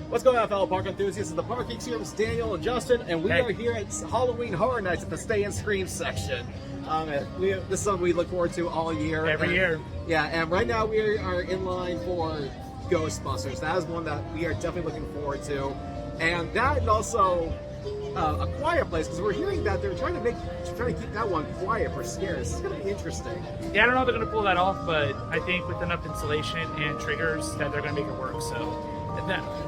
What's going on, fellow park enthusiasts? It's the Park Geeks here with Daniel and Justin, and we are here at Halloween Horror Nights at the Stay and Scream section. This is something we look forward to all year. Every year. Yeah, and right now we are in line for Ghostbusters. That is one that we are definitely looking forward to. And that, and also A Quiet Place, because we're hearing that they're trying to keep that one quiet for scares. This is going to be interesting. Yeah, I don't know if they're going to pull that off, but I think with enough insulation and triggers that they're going to make it work. So,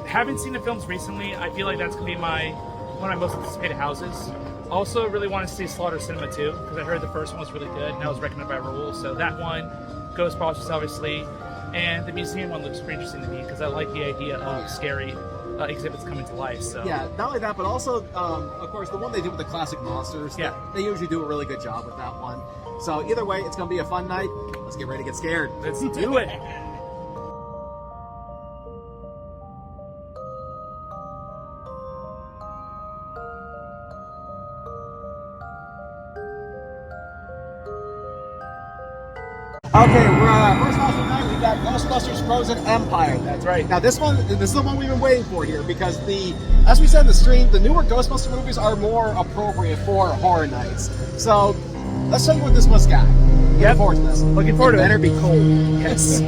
haven't seen the films recently. I feel like that's going to be one of my most anticipated houses. Also, really want to see Slaughter Cinema too, because I heard the first one was really good, and that was recommended by Raul. So that one, Ghostbusters obviously, and the museum one looks pretty interesting to me because I like the idea of scary exhibits coming to life. So yeah, not only that, but also, of course, the one they did with the classic monsters. Yeah, they usually do a really good job with that one. So either way, it's going to be a fun night. Let's get ready to get scared. Let's do it. Okay, we're first house tonight. We got Ghostbusters Frozen Empire. That's right. Now this is the one we've been waiting for here because as we said in the stream, the newer Ghostbuster movies are more appropriate for horror nights. So let's show you what this one's got. Looking forward to this. Looking forward to it. Better be cold. Yes.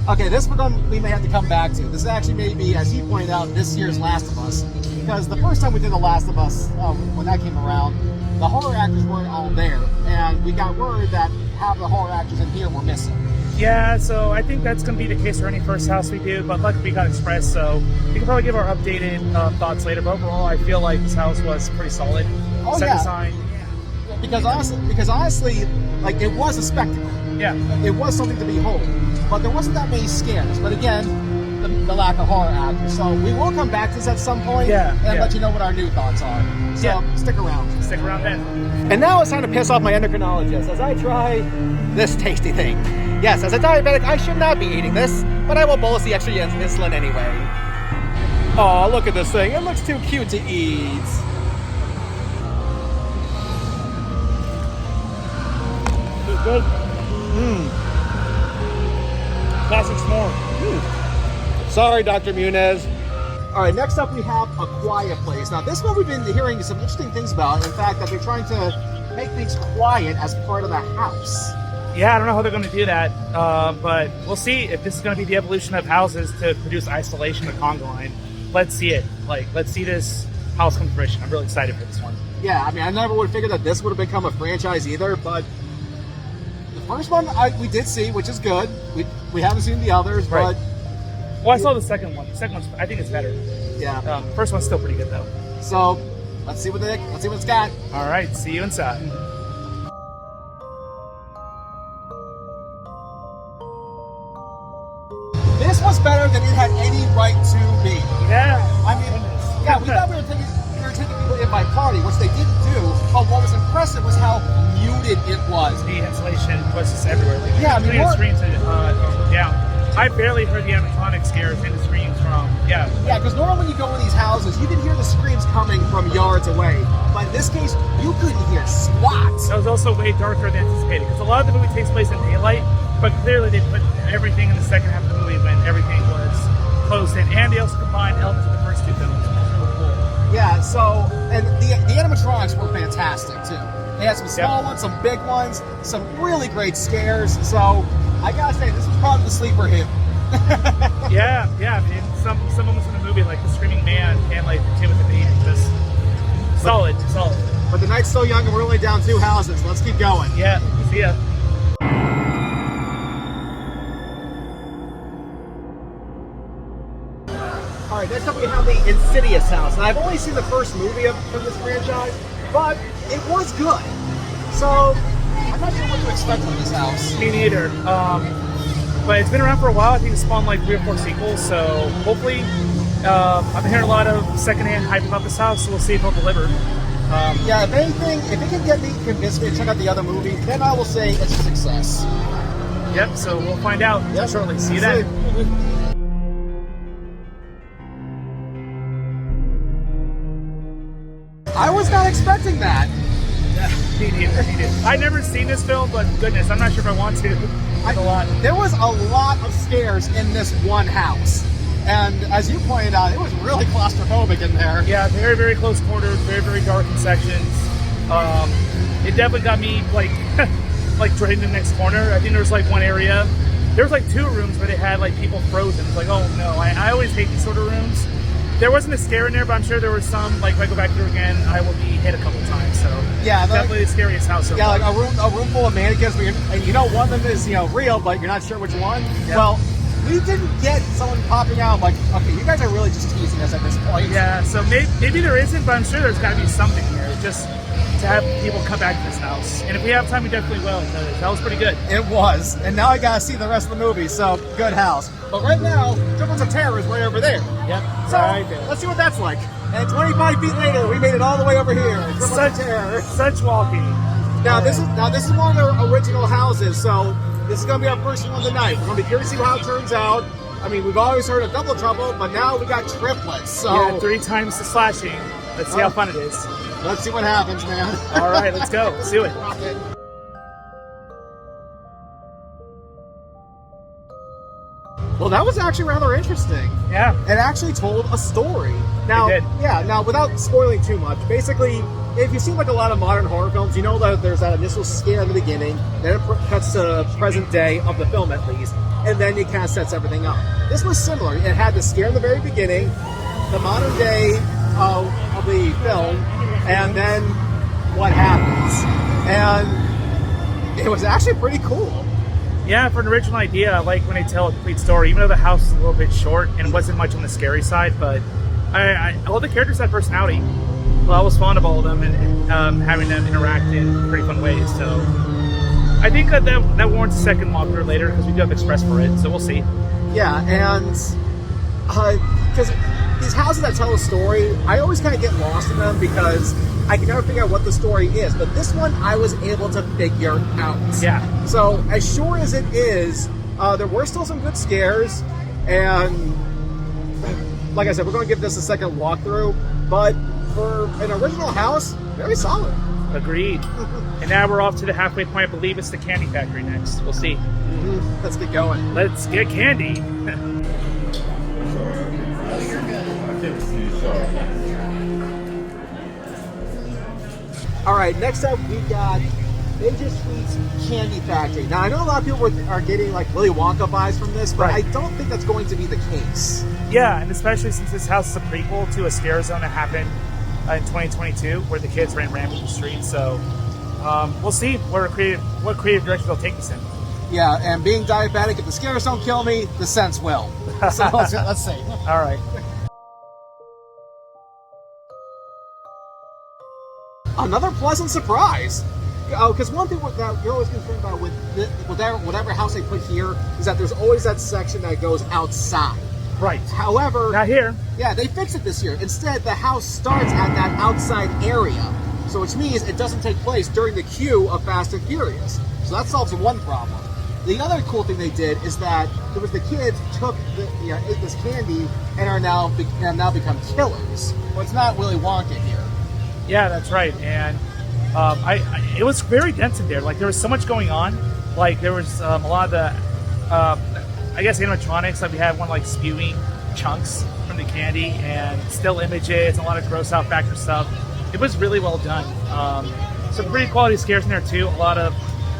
Okay, this one we may have to come back to. This is actually maybe, as he pointed out, this year's Last of Us. Because the first time we did The Last of Us, when that came around, the horror actors weren't all there. And we got word that half the horror actors in here were missing. Yeah, so I think that's going to be the case for any first house we do, but luckily we got Express, so we can probably give our updated thoughts later. But overall, I feel like this house was pretty solid. Oh, Set yeah. design. Because honestly, like, it was a spectacle. Yeah. It was something to behold. But there wasn't that many scares. But again, the lack of horror actors. So we will come back to this at some point and let you know what our new thoughts are. So stick around. Stick around then. And now it's time to piss off my endocrinologist as I try this tasty thing. Yes, as a diabetic, I should not be eating this, but I will bolus the extra insulin anyway. Oh, look at this thing. It looks too cute to eat. It's good. Classic s'more. Sorry, Dr. Munez. All right, next up we have A Quiet Place. Now, this one we've been hearing some interesting things about. In fact, that they're trying to make things quiet as part of the house. Yeah, I don't know how they're going to do that, but we'll see if this is going to be the evolution of houses to produce isolation of conga line. Let's see it. Let's see this house come to fruition. I'm really excited for this one. Yeah, I mean, I never would have figured that this would have become a franchise either, but the first one we did see, which is good. We haven't seen the others, right. But... Well, I saw the second one. The second one's, I think it's better. Yeah. First one's still pretty good, though. So, let's see what it's got. All right, see you inside. This was better than it had any right to be. Yeah. I mean, yeah, we thought we were taking people in by party, which they didn't do. But what was impressive was how muted it was. The insulation was just everywhere. Yeah, I mean, the screens down. I barely heard the animatronic scares and the screams from, Yeah, because normally when you go in these houses, you can hear the screams coming from yards away. But in this case, you couldn't hear squat. That was also way darker than anticipated, because a lot of the movie takes place in daylight, but clearly they put everything in the second half of the movie when everything was closed in. And they also combined elements of the first two films. It was really cool. Yeah, so, and the animatronics were fantastic, too. They had some small ones, some big ones, some really great scares. So, I gotta say, this was probably the sleeper hit. yeah. I mean, some moments in the movie, like the screaming man and like the kid with the baby, just solid. But the night's still young and we're only down 2 houses. Let's keep going. Yeah, see ya. All right, next up we have the Insidious house. And I've only seen the first movie from this franchise, but it was good. So, I'm not sure what to expect from this house. Me neither. But it's been around for a while. I think it's spawned like 3 or 4 sequels. So hopefully, I've been hearing a lot of secondhand hype about this house. So we'll see if it'll deliver. Yeah, if anything, if it can get me convinced me to check out the other movie, then I will say it's a success. Yep. So we'll find out shortly. See you then. I was not expecting that. Me neither. I've never seen this film, but goodness, I'm not sure if I want to. A lot. There was a lot of scares in this one house. And as you pointed out, it was really claustrophobic in there. Yeah, very, very close quarters, very, very dark in sections. It definitely got me like like dreading the next corner. I think there was like one area. There was like 2 rooms where they had like people frozen. It's like, oh no, I always hate these sort of rooms. There wasn't a scare in there, but I'm sure there was some. Like if I go back through again, I will be hit a couple times. So yeah, definitely the scariest house so far. Like a room full of mannequins. And you know one of them is real, but you're not sure which one. Yep. Well, we didn't get someone popping out like, okay, you guys are really just teasing us at this point. Yeah, so maybe there isn't, but I'm sure there's got to be something here. Just to have people come back to this house. And if we have time, we definitely will, because that was pretty good. It was. And now I gotta see the rest of the movie, so good house. But right now, Triples of Terror is right over there. Yep, So right there. let's see what that's like. And 25 feet later, we made it all the way over here. Triples of Terror. Such walking. Now this is one of the original houses, so this is gonna be our first one of the night. We're gonna be curious to see how it turns out. I mean, we've always heard of double trouble, but now we got triplets. So yeah, 3 times the slashing. Let's see how fun it is. Let's see what happens, man. All right, let's go. Let's do it. Well, that was actually rather interesting. Yeah. It actually told a story. Now, It did. yeah. Now, without spoiling too much, basically, if you've seen like a lot of modern horror films, you know that there's that initial scare in the beginning, then it cuts to present day of the film at least, and then it kind of sets everything up. This was similar. It had the scare in the very beginning, the modern day of the film, and then what happens. And it was actually pretty cool. Yeah, for an original idea, I like when they tell a complete story, even though the house is a little bit short and it wasn't much on the scary side, but all the characters had personality. Well, I was fond of all of them and having them interact in pretty fun ways, so I think that warrants a second walkthrough later because we do have Express for it, so we'll see. Yeah, and because these houses that tell a story, I always kind of get lost in them because I can never figure out what the story is. But this one, I was able to figure out. Yeah. So as sure as it is, there were still some good scares, and like I said, we're going to give this a second walkthrough. But for an original house, very solid. Agreed. And now we're off to the halfway point. I believe it's the candy factory next. We'll see. Mm-hmm. Let's get going. Let's get candy. All right, next up we got Major Sweet's Candy Factory. Now I know a lot of people are getting like Willy Wonka vibes from this, but right. I don't think that's going to be the case. Yeah, and especially since this house is a prequel to a scare zone that happened in 2022, where the kids ran rampant in the streets. So we'll see what creative direction they'll take this in. Yeah, and being diabetic, if the scares don't kill me, the scents will. So let's see. All right. Another pleasant surprise. Because one thing that you're always concerned about with whatever house they put here is that there's always that section that goes outside. Right. However, not here. Yeah, they fixed it this year. Instead, the house starts at that outside area, so which means it doesn't take place during the queue of Fast and Furious. So that solves one problem. The other cool thing they did is that there was the kids took ate this candy and have now become killers. Well, it's not Willy Wonka here. Yeah, that's right. And it was very dense in there. Like there was so much going on. Like there was a lot of the, I guess animatronics. Like we had one like spewing chunks from the candy and still images, and a lot of gross out factor stuff. It was really well done. Some pretty quality scares in there too. A lot of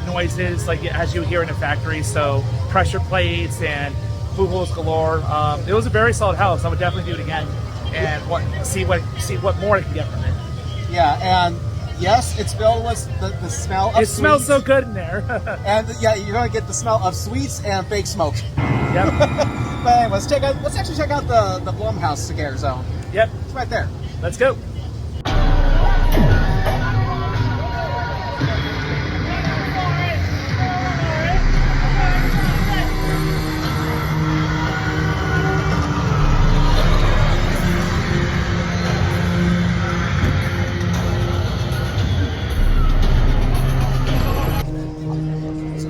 noises like as you hear in a factory. So pressure plates and boo-hoos galore. It was a very solid house. I would definitely do it again and see what more I can get from it. Yeah, and yes, it's filled with the smell of sweets. It smells so good in there. And yeah, you're going to get the smell of sweets and fake smoke. Yep. But anyway, let's actually check out the Blumhouse scare zone. Yep. It's right there. Let's go.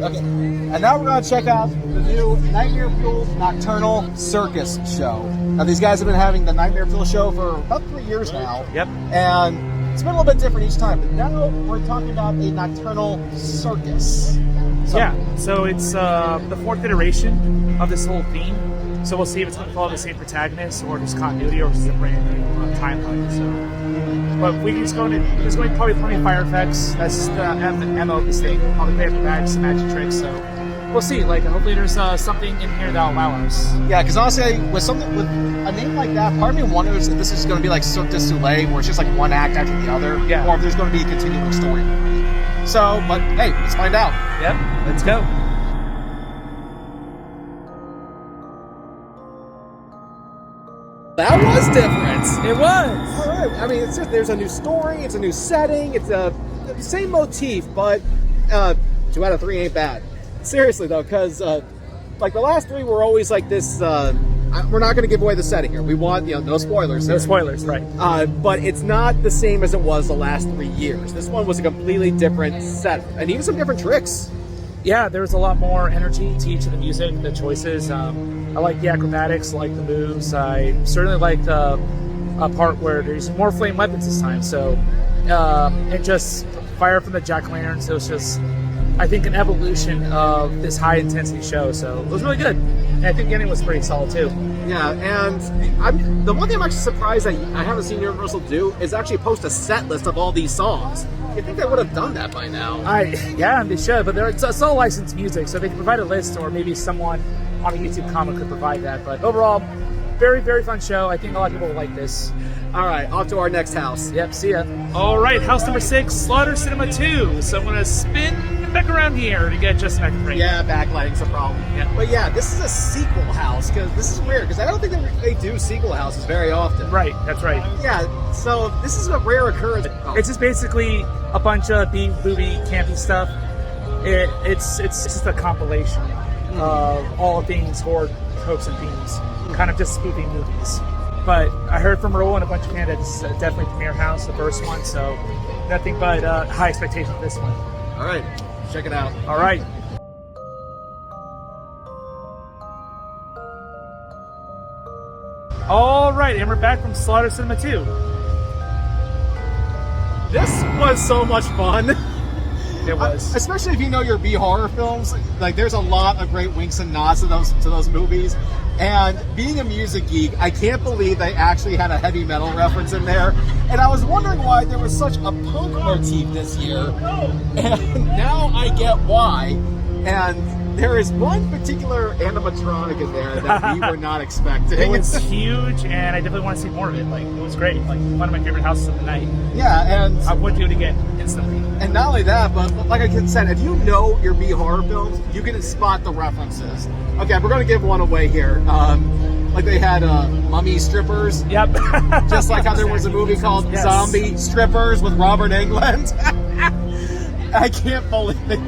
Okay, and now we're going to check out the new Nightmare Fuel Nocturnal Circus show. Now, these guys have been having the Nightmare Fuel show for about 3 years now. Yep. And it's been a little bit different each time. But now we're talking about a nocturnal circus. So it's the fourth iteration of this whole theme. So we'll see if it's going to follow the same protagonist or just continuity or just a brand new timeline. So, but we can just go into there's going to be probably plenty of fire effects. That's just the MO of this thing. Probably play acrobatics, some magic tricks. So we'll see. Like hopefully there's something in here that'll allow us. Yeah, because honestly, with a name like that, part of me wonders if this is going to be like Cirque du Soleil, where it's just like one act after the other, or if there's going to be a continuing story. So, but hey, let's find out. Yep, let's go. That was different. It was. All right. I mean, it's just there's a new story, it's a new setting, it's the same motif, but 2 out of 3 ain't bad. Seriously though, because like the last 3 were always like this. We're not going to give away the setting here. We want no spoilers. No spoilers, right? But it's not the same as it was the last 3 years. This one was a completely different set, and even some different tricks. Yeah, there was a lot more energy to each of the music, the choices. I like the acrobatics, I like the moves. I certainly liked a part where there's more flame weapons this time. So, and just fire from the jack-o'-lantern. So it's just, I think, an evolution of this high-intensity show. So it was really good. And I think the ending was pretty solid, too. Yeah, and the one thing I'm actually surprised that I haven't seen Universal do is actually post a set list of all these songs. You'd think they would have done that by now. Yeah, they should, but it's all licensed music, so they can provide a list, or maybe someone on a YouTube comment could provide that. But overall, very, very fun show. I think a lot of people will like this. All right, off to our next house. Yep, see ya. All right, house number 6, Slaughter Cinema 2. So I'm going to spin back around here to get just an frame. Yeah, backlighting's a problem. Yeah. But yeah, this is a sequel house, because this is weird, because I don't think they do sequel houses very often. Right, that's right. Yeah, so this is a rare occurrence. It's just basically a bunch of booby, campy stuff. It's just a compilation of all things horror tropes and themes, kind of just spoofing movies. But I heard from Raul and a bunch of fans that it's definitely premiere house, the first one, so nothing but high expectations for this one. All right, check it out. All right. All right, and we're back from Slaughter Cinema 2. This was so much fun. It was. Especially if you know your B horror films, like there's a lot of great winks and nods to those movies. And being a music geek, I can't believe they actually had a heavy metal reference in there. And I was wondering why there was such a punk motif this year. And now I get why. And there is one particular animatronic in there that we were not expecting. It was huge, and I definitely want to see more of it. Like, it was great. Like, one of my favorite houses of the night. Yeah, and I would do it again instantly. And not only that, but like I said, if you know your B horror films, you can spot the references. Okay, we're going to give one away here. Like they had mummy strippers. Yep. Just like how there was a movie called Zombie Strippers with Robert Englund. I can't believe it.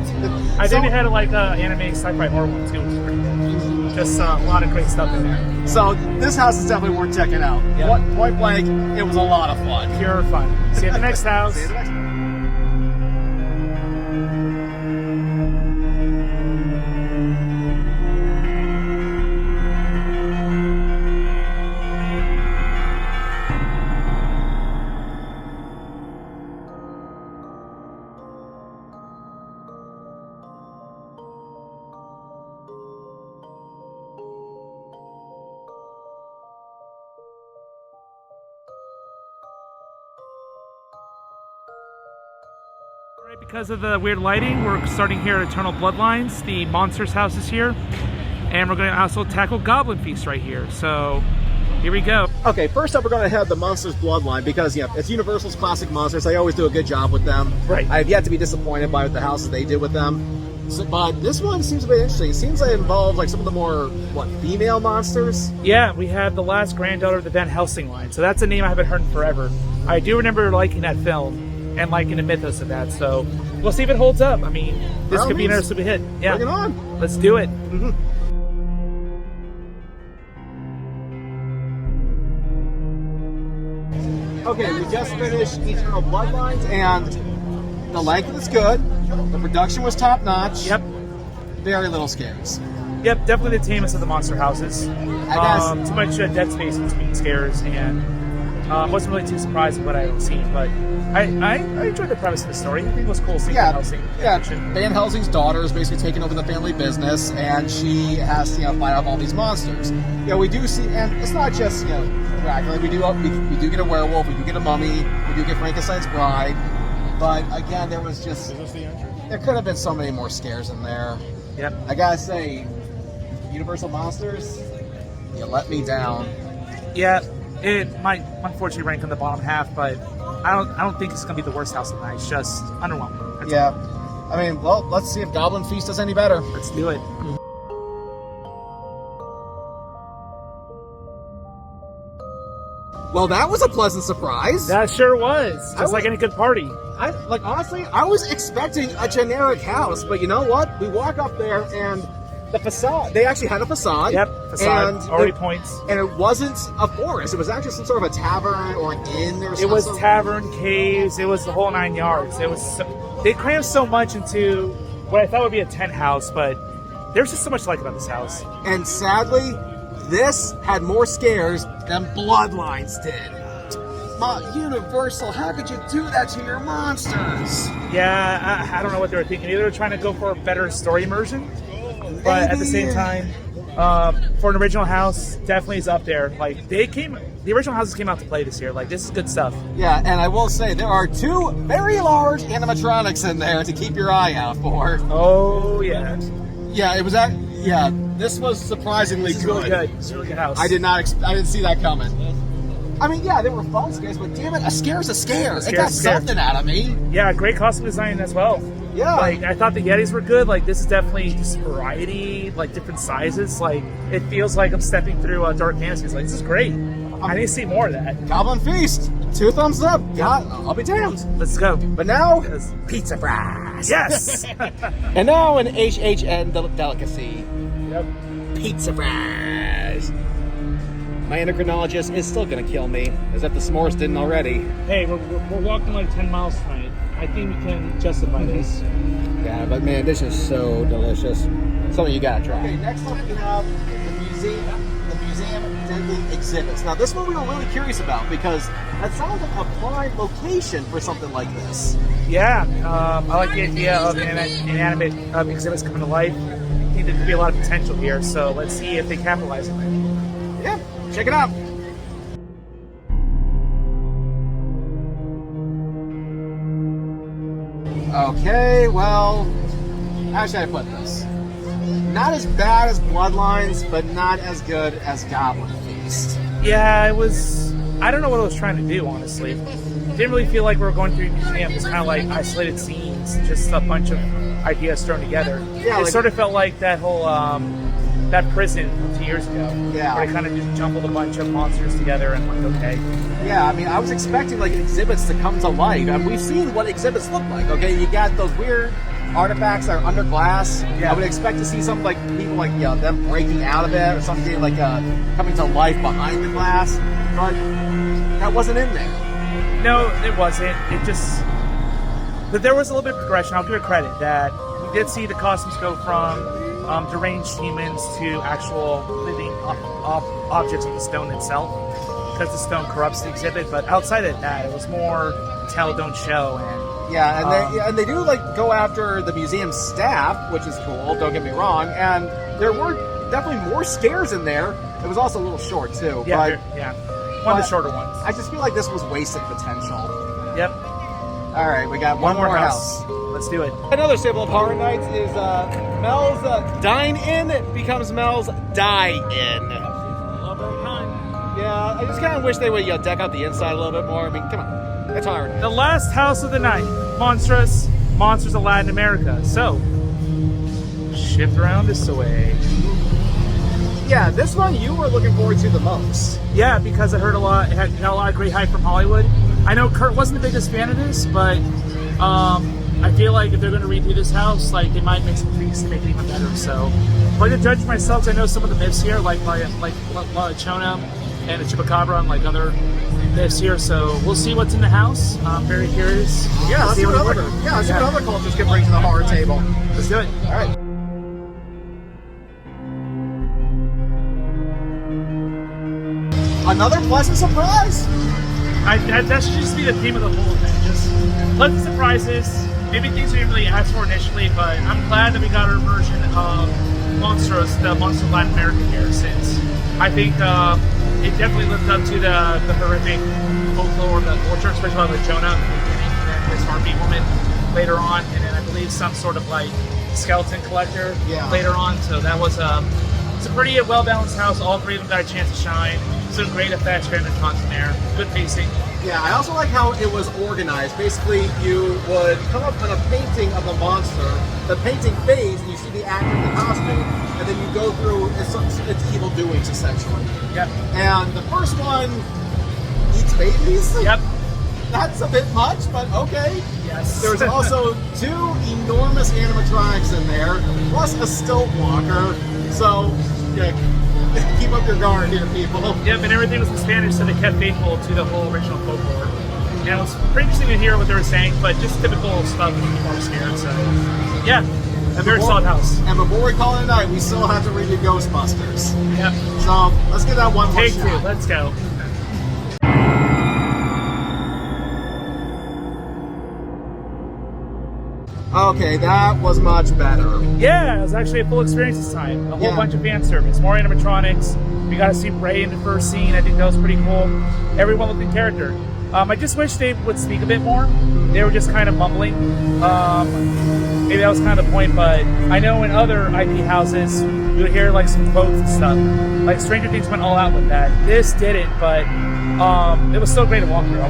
I think they had like anime sci-fi horror one too, which is pretty cool. Just a lot of great stuff in there. So this house is definitely worth checking out. Yep. Point blank, it was a lot of fun. Pure fun. See you at the next house. See you at the next house. Because of the weird lighting, we're starting here at Eternal Bloodlines. The Monsters house is here. And we're going to also tackle Goblin Feast right here. So, here we go. Okay, first up we're going to have the Monsters Bloodline because, yeah, it's Universal's classic monsters. They always do a good job with them. Right. I've yet to be disappointed by the houses they did with them. So, but this one seems a bit interesting. It seems like it involves like some of the more, female monsters? Yeah, we have the last granddaughter of the Van Helsing line. So that's a name I haven't heard in forever. I do remember liking that film and liking the mythos of that. So we'll see if it holds up. I mean, this could be another super hit. Yeah. Bring it on. Let's do it. Okay, we just finished Eternal Bloodlines, and the length is good. The production was top notch. Yep. Very little scares. Yep, definitely the tamest of the monster houses. I guess too much dead space between scares and Wasn't really too surprised with what I had seen, but I enjoyed the premise of the story. I think it was cool seeing Van Helsing. Van Helsing's daughter is basically taking over the family business, and she has to fight off all these monsters. We do see, and it's not just Dracula. We do get a werewolf, we do get a mummy, we do get Frankenstein's bride, but again, there was just there could have been so many more scares in there. Yep. I gotta say, Universal Monsters, you let me down. Yeah, it might unfortunately rank in the bottom half, but I don't think it's gonna be the worst house of the night. It's just underwhelming. That's all. I mean, well, let's see if Goblin Feast does any better. Let's do it. Well, that was a pleasant surprise. That sure was. Just like any good party. Honestly, I was expecting a generic house, but you know what? We walk up there and the facade, they actually had a facade. Yep, facade, and already points. And it wasn't a forest. It was actually some sort of a tavern or an inn or something. It was tavern, caves, it was the whole 9 yards. It was they crammed so much into what I thought would be a tent house, but there's just so much to like about this house. And sadly, this had more scares than Bloodlines did. Universal, how could you do that to your monsters? Yeah, I don't know what they were thinking. Either they were trying to go for a better story immersion, but at the same time, for an original house, definitely is up there. Like the original houses came out to play this year. Like this is good stuff. Yeah, and I will say there are 2 very large animatronics in there to keep your eye out for. Oh yeah. Yeah, it was that. Yeah, this was surprisingly good. Really good. It's a really good house. I didn't see that coming. I mean, yeah, they were fun scares, but damn it, a scare is a scare. It got something out of me. Yeah, great costume design as well. Yeah. Like, I thought the Yetis were good. Like, this is definitely just variety, like, different sizes. Like, it feels like I'm stepping through Dark Fantasies. Like, this is great. I need to see more of that. Goblin Feast, 2 thumbs up. God, I'll be damned. Let's go. But now, pizza fries. Yes! And now an HHN delicacy. Yep. Pizza fries. My endocrinologist is still gonna kill me, as if the s'mores didn't already. Hey, we're walking like 10 miles tonight. I think we can justify this. Yeah, but man, this is so delicious. Something you gotta try. Okay, next up we have the museum deadly exhibits. Now this one we were really curious about because that sounds like a prime location for something like this. Yeah, I like the idea of inanimate exhibits coming to life. I think there could be a lot of potential here, so let's see if they capitalize on it. Yeah, check it out. Okay, well, how should I put this? Not as bad as Bloodlines, but not as good as Goblin Feast. Yeah, it was. I don't know what I was trying to do, honestly. Didn't really feel like we were going through a museum, just kind of like isolated scenes, just a bunch of ideas thrown together. Yeah, it sort of felt like that whole that prison 2 years ago. Yeah, where they kind of just jumbled a bunch of monsters together and like, okay. Yeah, I mean, I was expecting like exhibits to come to life, and we've seen what exhibits look like. Okay, you got those weird artifacts that are under glass. Yeah. I would expect to see something like people like them breaking out of it or something like coming to life behind the glass, but that wasn't in there. No, it wasn't. It just. But there was a little bit of progression. I'll give it credit that we did see the costumes go from deranged humans to actual living objects of the stone itself, because the stone corrupts the exhibit. But outside of that, it was more tell, don't show. And yeah, and they do like go after the museum staff, which is cool. Don't get me wrong. And there were definitely more scares in there. It was also a little short too. Yeah, but, yeah, one of the shorter ones. I just feel like this was wasted potential. Yep. All right, we got one more house. Let's do it. Another staple of Horror Nights is Mel's Dine-In becomes Mel's Die-In. Yeah, I just kind of wish they would deck out the inside a little bit more. I mean, come on, it's hard. The last house of the night, Monsters of Latin America. So, shift around this way. Yeah, this one you were looking forward to the most. Yeah, because I heard a lot. It had a lot of great hype from Hollywood. I know Kurt wasn't the biggest fan of this, but I feel like if they're going to redo this house, like they might make some tweaks to make it even better. So, but to judge myself, I know some of the myths here, like La Llorona and the Chupacabra, and like other myths here. So we'll see what's in the house. I'm very curious. Yeah, let's see what other cultures can bring to the horror table. Let's do it. All right. Another pleasant surprise. That should just be the theme of the whole event. Just pleasant surprises, maybe things we didn't really ask for initially, but I'm glad that we got our version of Monstros, the Monster Latin American here, since I think it definitely lived up to the horrific folklore of the culture, especially with Jonah and then his heartbeat woman later on, and then I believe some sort of like skeleton collector later on. So that was it's a pretty well-balanced house. All three of them got a chance to shine. Some great effects, great content there. Good pacing. Yeah, I also like how it was organized. Basically, you would come up with a painting of the monster. The painting fades, and you see the actor in the costume, and then you go through its evil doings, essentially. Yep. And the first one eats babies. Yep. That's a bit much, but okay. Yes. There's also 2 enormous animatronics in there, plus a stilt walker. So, yeah, keep up your guard here, people. Yep, and everything was in Spanish, so they kept faithful to the whole original folklore. And it was pretty interesting to hear what they were saying, but just typical stuff when people are scared. So, yeah, a very solid house. And before we call it a night, we still have to review Ghostbusters. Yep. So, let's get that one more Take shot. 2, let's go. Okay, that was much better. Yeah, it was actually a full experience this time. A whole bunch of fan service, more animatronics. We got to see Ray in the first scene. I think that was pretty cool. Everyone looked in character. I just wish they would speak a bit more. They were just kind of mumbling. Maybe that was kind of the point, but I know in other IP houses, you would hear like some quotes and stuff. Like Stranger Things went all out with that. This didn't, but it was still great to walk through.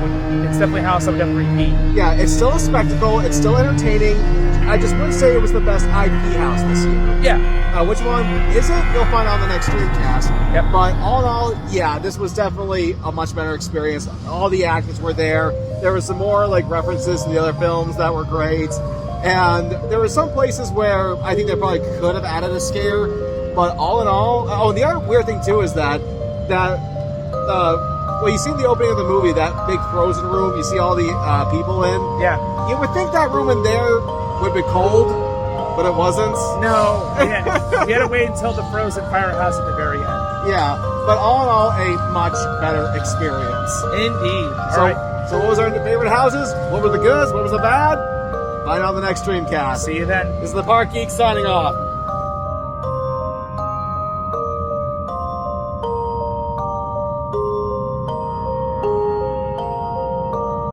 It's definitely a house I would definitely repeat. Yeah, it's still a spectacle. It's still entertaining. I just wouldn't say it was the best IP house this year. Yeah. Which one is it? You'll find out on the next Dreamcast. Yep. But all in all, yeah, this was definitely a much better experience. All the actors were there. There were some more like references to the other films that were great. And there were some places where I think they probably could have added a scare. But all in all, and the other weird thing too is that well, you see in the opening of the movie, that big frozen room, you see all the people in. Yeah. You would think that room in there would be cold, but it wasn't. No, we had to wait until the frozen firehouse at the very end. Yeah, but all in all, a much better experience. Indeed. So, All right. so what was our favorite houses? What were the goods? What was the bad? Find out on the next Dreamcast. See you then. This is the Park Geeks signing off.